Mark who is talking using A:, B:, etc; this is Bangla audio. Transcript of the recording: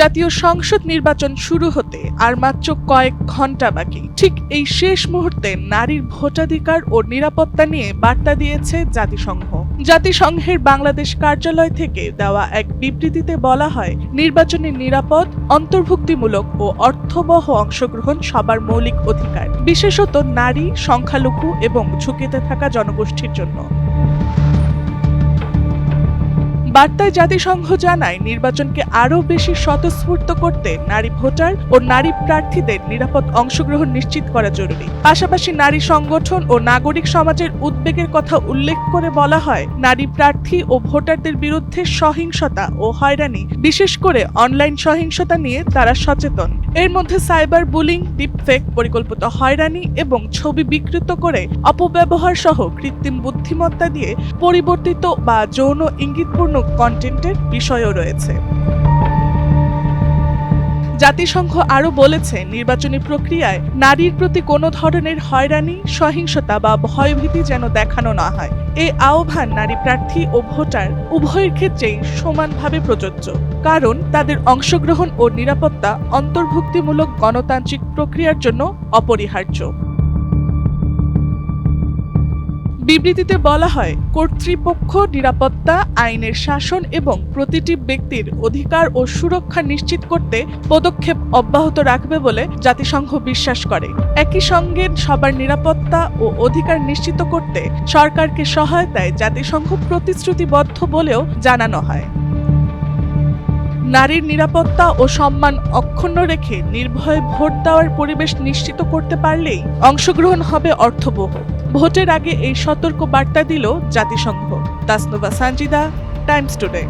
A: জাতীয় সংসদ নির্বাচন শুরু হতে আর মাত্র কয়েক ঘন্টা বাকি। ঠিক এই শেষ মুহূর্তে নারীর ভোটাধিকার ও নিরাপত্তা নিয়ে বার্তা দিয়েছে জাতিসংঘ। জাতিসংঘের বাংলাদেশ কার্যালয় থেকে দেওয়া এক বিবৃতিতে বলা হয়, নির্বাচনে নিরাপদ, অন্তর্ভুক্তিমূলক ও অর্থবহ অংশগ্রহণ সবার মৌলিক অধিকার, বিশেষত নারী, সংখ্যালঘু এবং ঝুঁকিতে থাকা জনগোষ্ঠীর জন্য। বার্তায় জাতিসংঘ জানায়, নির্বাচনকে আরও বেশি স্বতঃস্ফূর্ত করতে নারী ভোটার ও নারী প্রার্থীদের নিরাপদ অংশগ্রহণ নিশ্চিত করা জরুরি। পাশাপাশি নারী সংগঠন ও নাগরিক সমাজের উদ্বেগের কথা উল্লেখ করে বলা হয়, নারী প্রার্থী ও ভোটারদের বিরুদ্ধে সহিংসতা ও হয়রানি, বিশেষ করে অনলাইন সহিংসতা নিয়ে তারা সচেতন। এর মধ্যে সাইবার বুলিং, ডিপফেক, পরিকল্পিত হয়রানি এবং ছবি বিকৃত করে অপব্যবহার সহ কৃত্রিম বুদ্ধিমত্তা দিয়ে পরিবর্তিত বা যৌন ইঙ্গিতপূর্ণ কন্টেন্টের বিষয়ও রয়েছে। জাতিসংঘ আরও বলেছে, নির্বাচনী প্রক্রিয়ায় নারীর প্রতি কোনো ধরনের হয়রানি, সহিংসতা বা ভয়ভীতি যেন দেখানো না হয়। এই আহ্বান নারী প্রার্থী ও ভোটার উভয়ের ক্ষেত্রেই সমানভাবে প্রযোজ্য, কারণ তাদের অংশগ্রহণ ও নিরাপত্তা অন্তর্ভুক্তিমূলক গণতান্ত্রিক প্রক্রিয়ার জন্য অপরিহার্য। বিবৃতিতে বলা হয়, কর্তৃপক্ষ নিরাপত্তা, আইনের শাসন এবং প্রতিটি ব্যক্তির অধিকার ও সুরক্ষা নিশ্চিত করতে পদক্ষেপ অব্যাহত রাখবে বলে জাতিসংঘ বিশ্বাস করে। একই সঙ্গে সবার নিরাপত্তা ও অধিকার নিশ্চিত করতে সরকারকে সহায়তায় জাতিসংঘ প্রতিশ্রুতিবদ্ধ বলেও জানানো হয়। নারীর নিরাপত্তা ও সম্মান অক্ষুণ্ণ রেখে নির্ভয়ে ভোট দেওয়ার পরিবেশ নিশ্চিত করতে পারলেই অংশগ্রহণ হবে অর্থবহ। ভোটের আগে এই সতর্ক বার্তা দিল জাতিসংঘ। Tasnuva Sanjida, Times today.